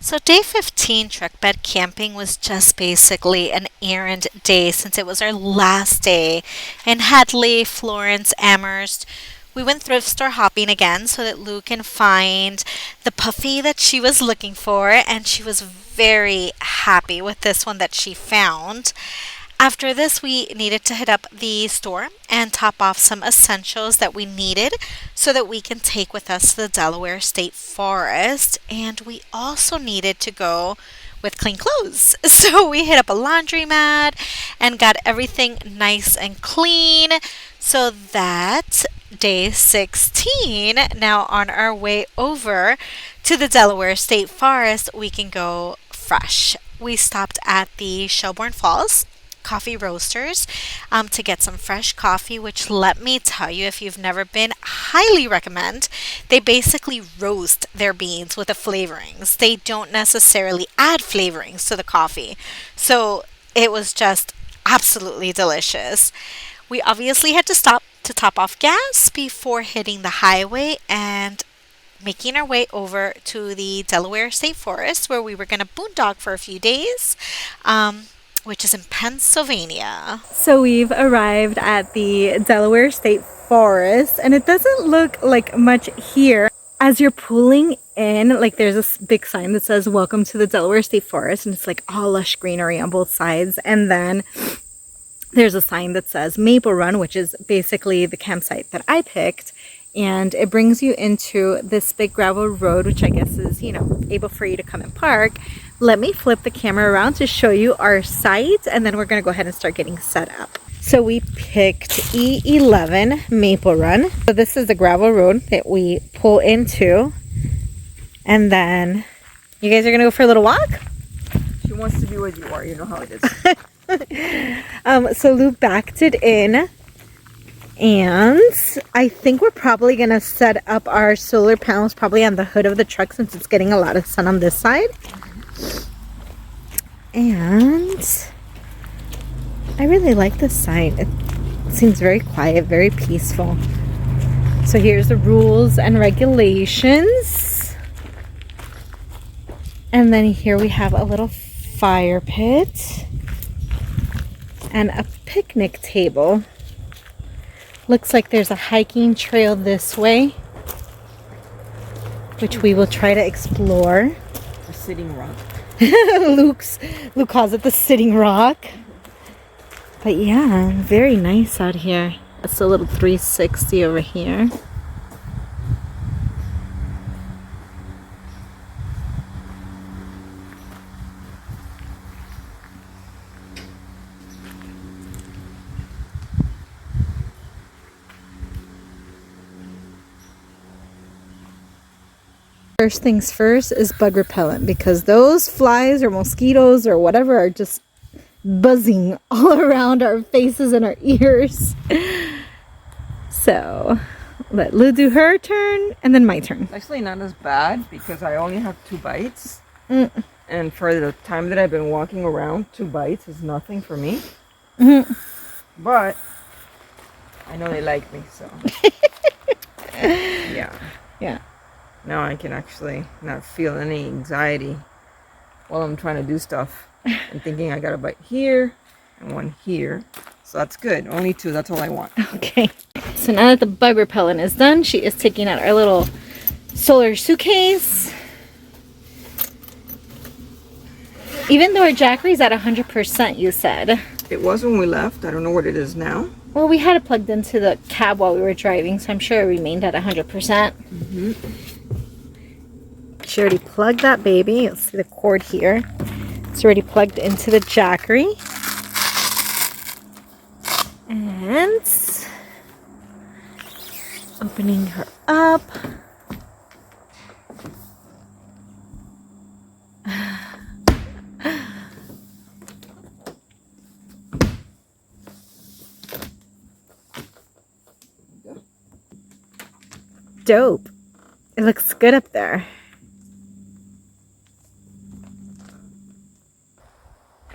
So day 15 truck bed camping was just basically an errand day since it was our last day in Hadley, Florence, Amherst. We went thrift store hopping again so that Lou can find the puffy that she was looking for, and she was very happy with this one that she found. After this, we needed to hit up the store and top off some essentials that we needed so that we can take with us to the Delaware State Forest. And we also needed to go with clean clothes. So we hit up a laundromat and got everything nice and clean so that day 16, now on our way over to the Delaware State Forest, we can go fresh. We stopped at the Shelburne Falls coffee roasters to get some fresh coffee, which, let me tell you, if you've never been, highly recommend. They basically roast their beans with the flavorings. They don't necessarily add flavorings to the coffee. So it was just absolutely delicious. We obviously had to stop to top off gas before hitting the highway and making our way over to the Delaware State Forest, where we were going to boondock for a few days, which is in Pennsylvania. So we've arrived at the Delaware State Forest, and it doesn't look like much here. As you're pulling in, like, there's this big sign that says "Welcome to the Delaware State Forest," and it's like all lush greenery on both sides. And then there's a sign that says Maple Run, which is basically the campsite that I picked. And it brings you into this big gravel road, which I guess is, able for you to come and park. Let me flip the camera around to show you our site, and then we're going to go ahead and start getting set up. So we picked E11 Maple Run. So this is the gravel road that we pull into. And then you guys are going to go for a little walk? She wants to be where you are. You know how it is. So Lou backed it in. And I think we're probably going to set up our solar panels probably on the hood of the truck since it's getting a lot of sun on this side. And I really like this site. It seems very quiet, very peaceful. So here's the rules and regulations. And then here we have a little fire pit and a picnic table. Looks like there's a hiking trail this way, which we will try to explore. A sitting rock. Luke calls it the sitting rock. But yeah, very nice out here. It's a little 360 over here. First things first is bug repellent, because those flies or mosquitoes or whatever are just buzzing all around our faces and our ears. So let Lou do her turn and then my turn. It's actually not as bad because I only have 2 bites. And for the time that I've been walking around, 2 bites is nothing for me. But I know they like me, so yeah. Now I can actually not feel any anxiety while I'm trying to do stuff and thinking I got a bite here and one here. So that's good. Only 2. That's all I want. Okay. So now that the bug repellent is done, she is taking out our little solar suitcase. Even though our Jackery's at 100%, you said. It was when we left. I don't know what it is now. Well, we had it plugged into the cab while we were driving, so I'm sure it remained at 100%. She already plugged that baby. You'll see the cord here. It's already plugged into the Jackery. And opening her up. Dope. It looks good up there.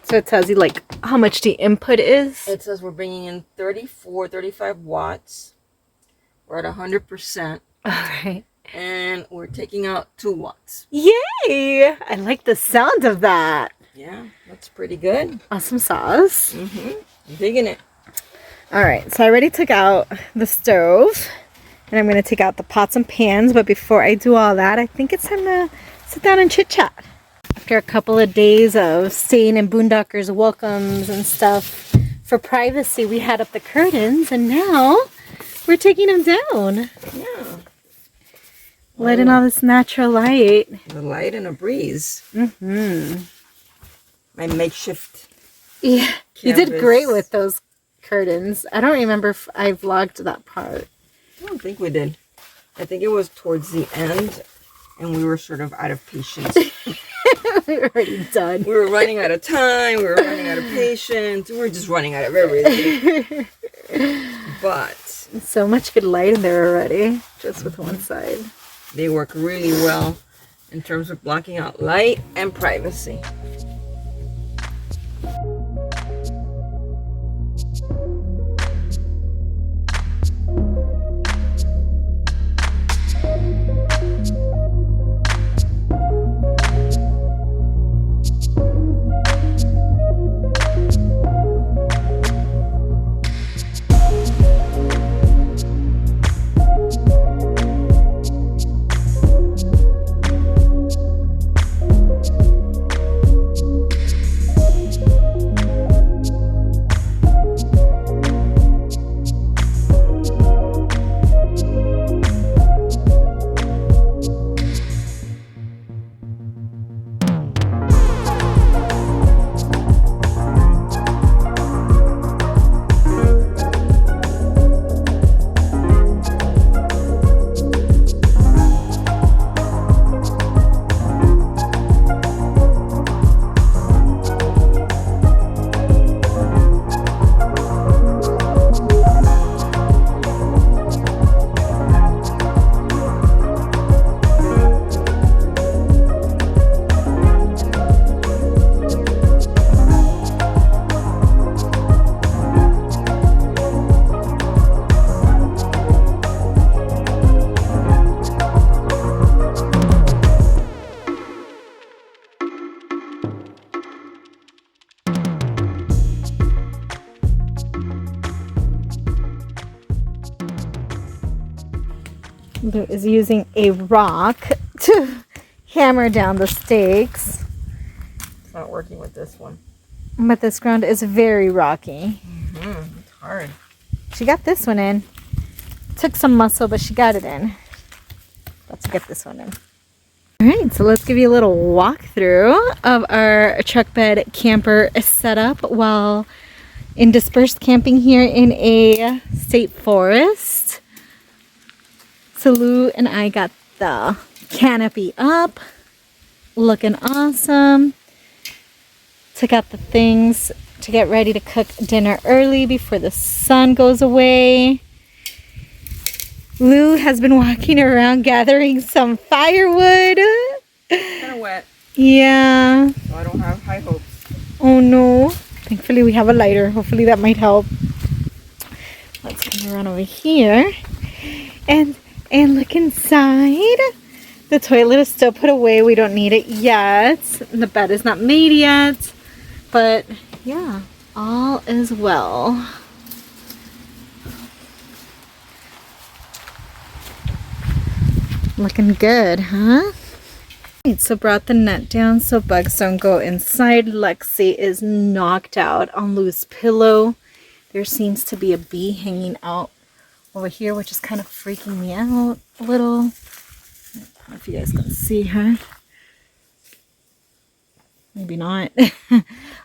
So it tells you like how much the input is. It says we're bringing in 35 watts. We're at 100%. All right. And we're taking out 2 watts. Yay! I like the sound of that. Yeah, that's pretty good. Awesome sauce. Digging it. All right, so I already took out the stove. And I'm going to take out the pots and pans. But before I do all that, I think it's time to sit down and chit-chat. After a couple of days of staying in Boondockers welcomes and stuff for privacy, we had up the curtains. And now we're taking them down. Yeah. Letting all this natural light. The light and a breeze. My makeshift. Yeah, you did canvas. great with those curtains. I don't remember if I vlogged that part. I don't think we did. I think it was towards the end, and we were sort of out of patience. We were already done. We were running out of time. We were running out of patience. We were just running out of everything. But So much good light in there already, just with one side. they work really well in terms of blocking out light and privacy. Lou is using a rock to hammer down the stakes. It's not working with this one. But this ground is very rocky. It's hard. She got this one in. Took some muscle, but she got it in. Let's get this one in. All right, so let's give you a little walkthrough of our truck bed camper setup while in dispersed camping here in a state forest. So Lou and I got the canopy up, looking awesome. Took out the things to get ready to cook dinner early before the sun goes away. Lou has been walking around gathering some firewood. Kind of wet, Yeah. so I don't have high hopes. Oh no. Thankfully we have a lighter. Hopefully that might help. Let's come around over here. And look inside. The toilet is still put away. We don't need it yet. The bed is not made yet. But yeah, all is well. Looking good, huh? Right, so brought the net down so bugs don't go inside. Lexi is knocked out on Lou's pillow. There seems to be a bee hanging out over here, which is kind of freaking me out a little. I don't know if you guys can see her. Maybe not.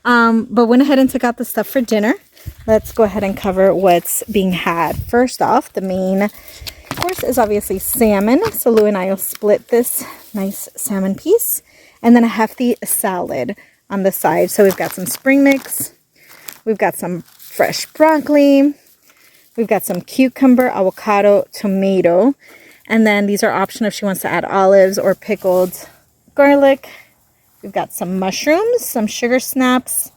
But went ahead and took out the stuff for dinner. Let's go ahead and cover what's being had. First off, the main course is obviously salmon. So Lou and I will split this nice salmon piece. And then a hefty salad on the side. So we've got some spring mix. We've got some fresh broccoli. We've got some cucumber, avocado, tomato. And then these are optional if she wants to add olives or pickled garlic. We've got some mushrooms, some sugar snaps.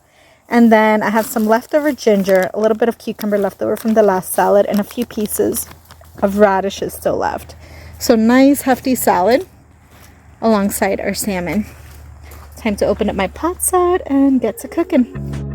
And then I have some leftover ginger, a little bit of cucumber left over from the last salad, and a few pieces of radishes still left. So nice hefty salad alongside our salmon. Time to open up my pot salad and get to cooking.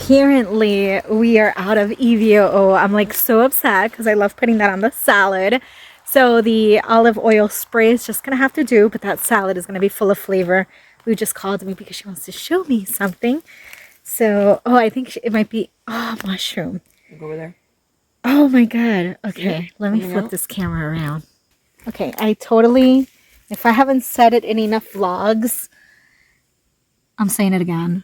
Apparently we are out of EVOO. I'm like so upset because I love putting that on the salad. So the olive oil spray is just gonna have to do, but that salad is gonna be full of flavor. Lou just called me because she wants to show me something. So, oh, I think it might be, oh, mushroom. Go over there. Oh my God. Okay, let me flip this camera around. Okay, I totally, if I haven't said it in enough vlogs, I'm saying it again.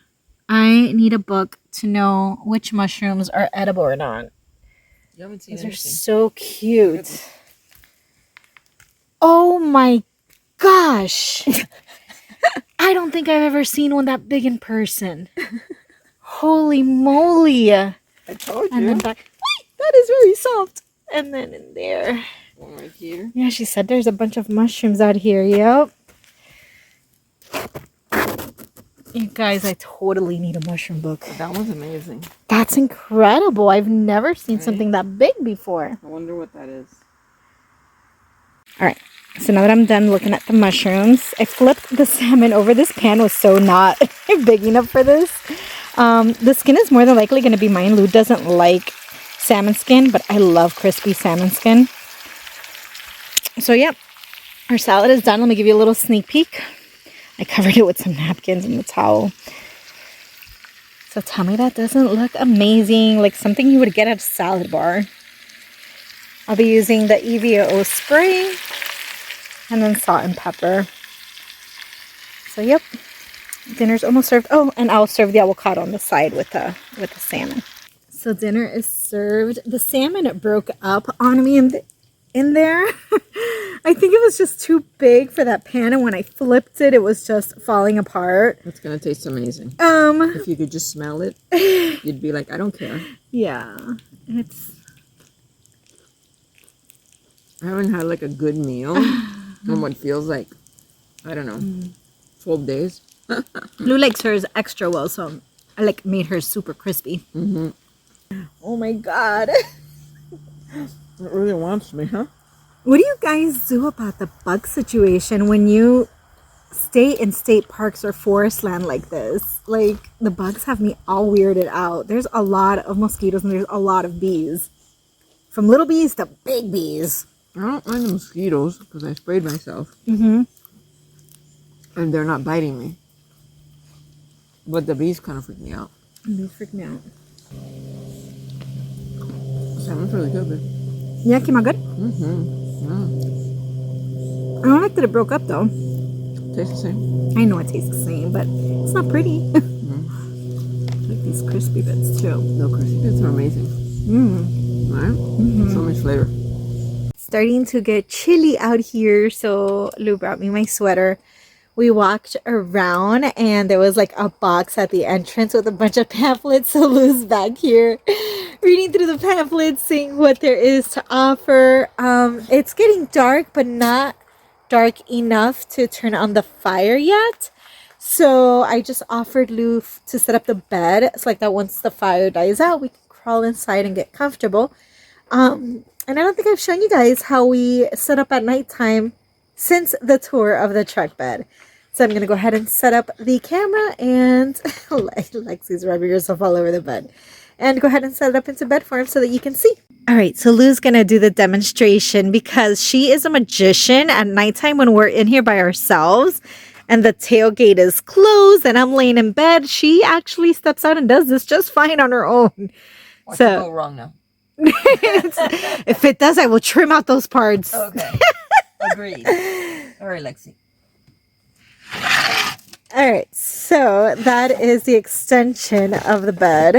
I need a book to know which mushrooms are edible or not. You haven't seen These are anything. so cute. Oh my gosh. I don't think I've ever seen one that big in person. Holy moly. I told you. And then back. Wait, that is really soft. And then in there. One right here. Yeah, she said there's a bunch of mushrooms out here. Yep. You guys, I totally need a mushroom book. That one's amazing. That's incredible. I've never seen something that big before. I wonder what that is. All right. So now that I'm done looking at the mushrooms, I flipped the salmon over. This pan was so not big enough for this. The skin is more than likely going to be mine. Lou doesn't like salmon skin, but I love crispy salmon skin. So yeah, our salad is done. Let me give you a little sneak peek. I covered it with some napkins and a towel. So tell me that doesn't look amazing, like something you would get at a salad bar. I'll be using the EVOO spray and then salt and pepper. So yep, dinner's almost served. Oh, and I'll serve the avocado on the side with the salmon. So dinner is served. The salmon broke up on me in there. I think it was just too big for that pan, and when I flipped it, it was just falling apart. It's gonna taste amazing. If you could just smell it, you'd be like, I don't care. Yeah, it's. I haven't had like a good meal in what feels like, I don't know, 12 days. Lou likes hers extra well, so I like made hers super crispy. Oh my God. It really wants me, huh? What do you guys do about the bug situation when you stay in state parks or forest land like this? Like, the bugs have me all weirded out. There's a lot of mosquitoes and there's a lot of bees. From little bees to big bees. I don't mind the mosquitoes because I sprayed myself. Mm-hmm. And they're not biting me. But the bees kind of freak me out. They freak me out. Salmon's really good, babe. Yeah, came out good? Yeah. I don't like that it broke up though. Tastes the same. I know it tastes the same, but it's not pretty. Like these crispy bits too. No, crispy bits are amazing. Right? So much flavor. Starting to get chilly out here, so Lou brought me my sweater. We walked around and there was like a box at the entrance with a bunch of pamphlets. So Lou's back here reading through the pamphlets, seeing what there is to offer. It's getting dark, but not dark enough to turn on the fire yet. So I just offered Lou to set up the bed. It's like that once the fire dies out, we can crawl inside and get comfortable. And I don't think I've shown you guys how we set up at nighttime since the tour of the truck bed. So I'm going to go ahead and set up the camera, and Lexi's rubbing herself all over the bed. And go ahead and set it up into bed form so that you can see. All right, so Lou's going to do the demonstration because she is a magician at nighttime when we're in here by ourselves and the tailgate is closed and I'm laying in bed. She actually steps out and does this just fine on her own. What could go wrong now? If it does, I will trim out those parts. Okay. Agreed. All right, Lexi. All right, so that is the extension of the bed.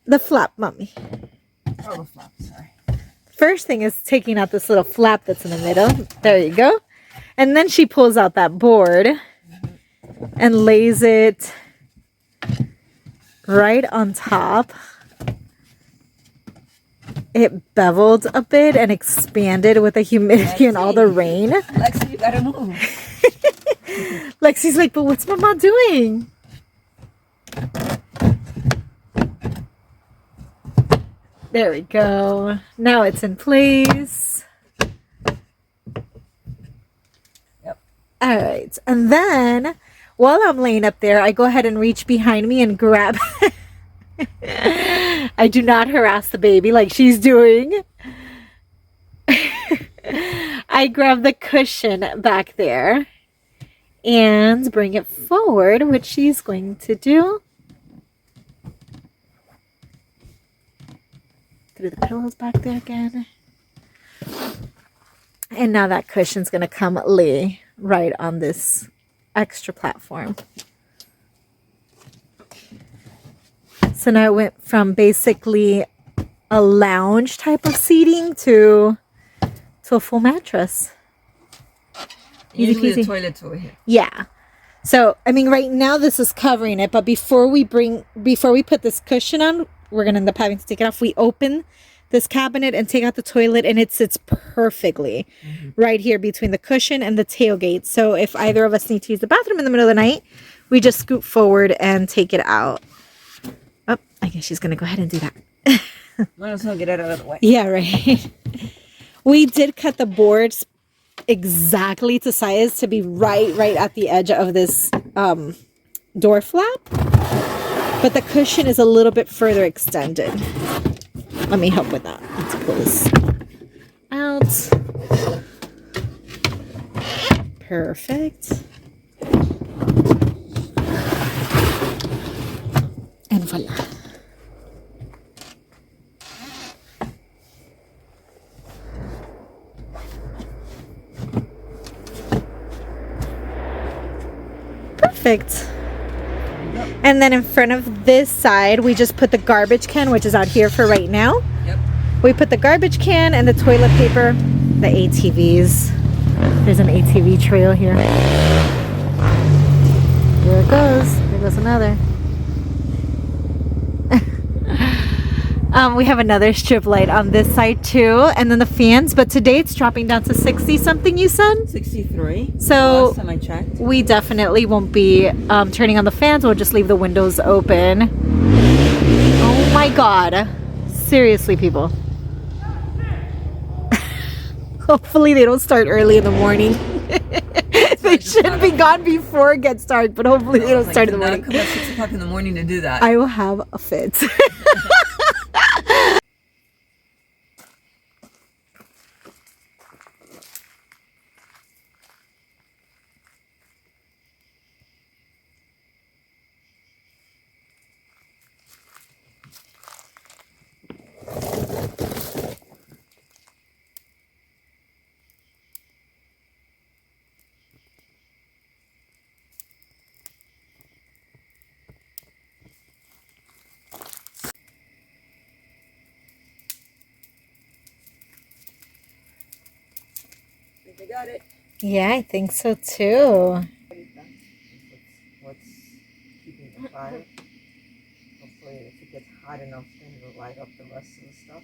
The flap, Mommy. Oh, the flap, sorry. First thing is taking out this little flap that's in the middle. There you go. And then she pulls out that board and lays it right on top. It beveled a bit and expanded with the humidity and all the rain. Lexi, you gotta move. Lexi's like, but what's Mama doing? There we go. Now it's in place. Yep. All right. And then while I'm laying up there, I go ahead and reach behind me and grab. I do not harass the baby like she's doing. I grab the cushion back there and bring it forward, which she's going to do. Through the pillows back there again. And now that cushion's going to come lay right on this extra platform. So now it went from basically a lounge type of seating to a full mattress. Usually the toilet's over here. Yeah. So, I mean, right now this is covering it, but before we put this cushion on, we're going to end up having to take it off. We open this cabinet and take out the toilet, and it sits perfectly right here between the cushion and the tailgate. So if either of us need to use the bathroom in the middle of the night, we just scoot forward and take it out. Oh, I guess she's going to go ahead and do that. Might as well get it out of the way. Yeah, right. We did cut the boards exactly to size to be right at the edge of this door flap. But the cushion is a little bit further extended. Let me help with that. Let's pull this out. Perfect. And voila. Perfect. And then in front of this side, we just put the garbage can, which is out here for right now. Yep. We put the garbage can and the toilet paper, the ATVs. There's an ATV trail here. There it goes. There goes another. We have another strip light on this side too, and then the fans, but today it's dropping down to 60 something, you said? 63. So last time I checked. We definitely won't be turning on the fans. We'll just leave the windows open. Oh my God. Seriously, people. Hopefully they don't start early in the morning. They should be gone before it gets dark, but hopefully they don't start in the morning. Come at 6 o'clock in the morning to do that. I will have a fit. They got it. Yeah, I think so too. What's keeping the fire? Hopefully, if it gets hot enough, then it'll light up the rest of the stuff.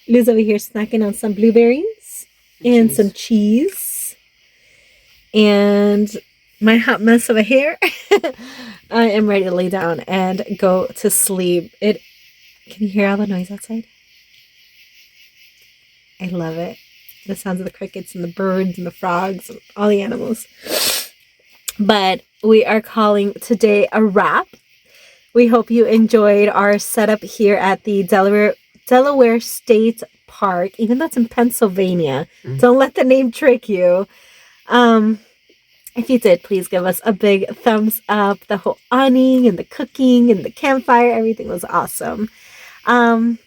Lou's over here snacking on some blueberries and some cheese. And my hot mess over here. I am ready to lay down and go to sleep. Can you hear all the noise outside? I love it. The sounds of the crickets and the birds and the frogs and all the animals. But we are calling today a wrap. We hope you enjoyed our setup here at the Delaware State Park, even though it's in Pennsylvania. Don't let the name trick you. If you did, please give us a big thumbs up. The whole awning and the cooking and the campfire, everything was awesome. And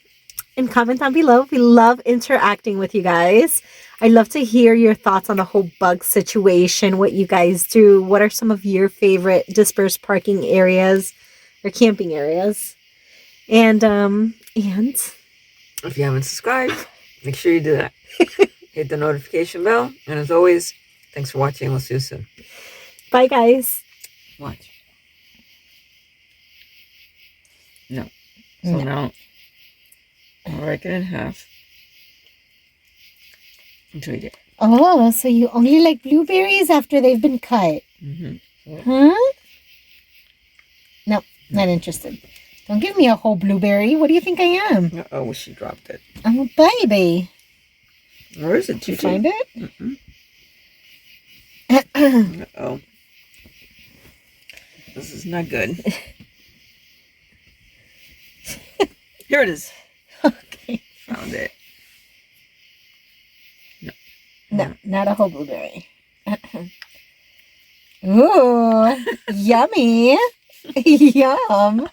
comment down below. We love interacting with you guys. I'd love to hear your thoughts on the whole bug situation, what you guys do. What are some of your favorite dispersed parking areas or camping areas? And if you haven't subscribed, make sure you do that. Hit the notification bell. And as always, thanks for watching. We'll see you soon. Bye, guys. Watch. No. So now, I'll break it in half. Until you get. Oh, so you only like blueberries after they've been cut? Mm-hmm. Huh? No, not interested. Don't give me a whole blueberry. What do you think I am? Oh, she dropped it. I'm a baby. Where is it? Did you find it? Uh-oh. This is not good. Here it is. Okay. Found it. No, not a whole blueberry. Ooh, yummy. Yum.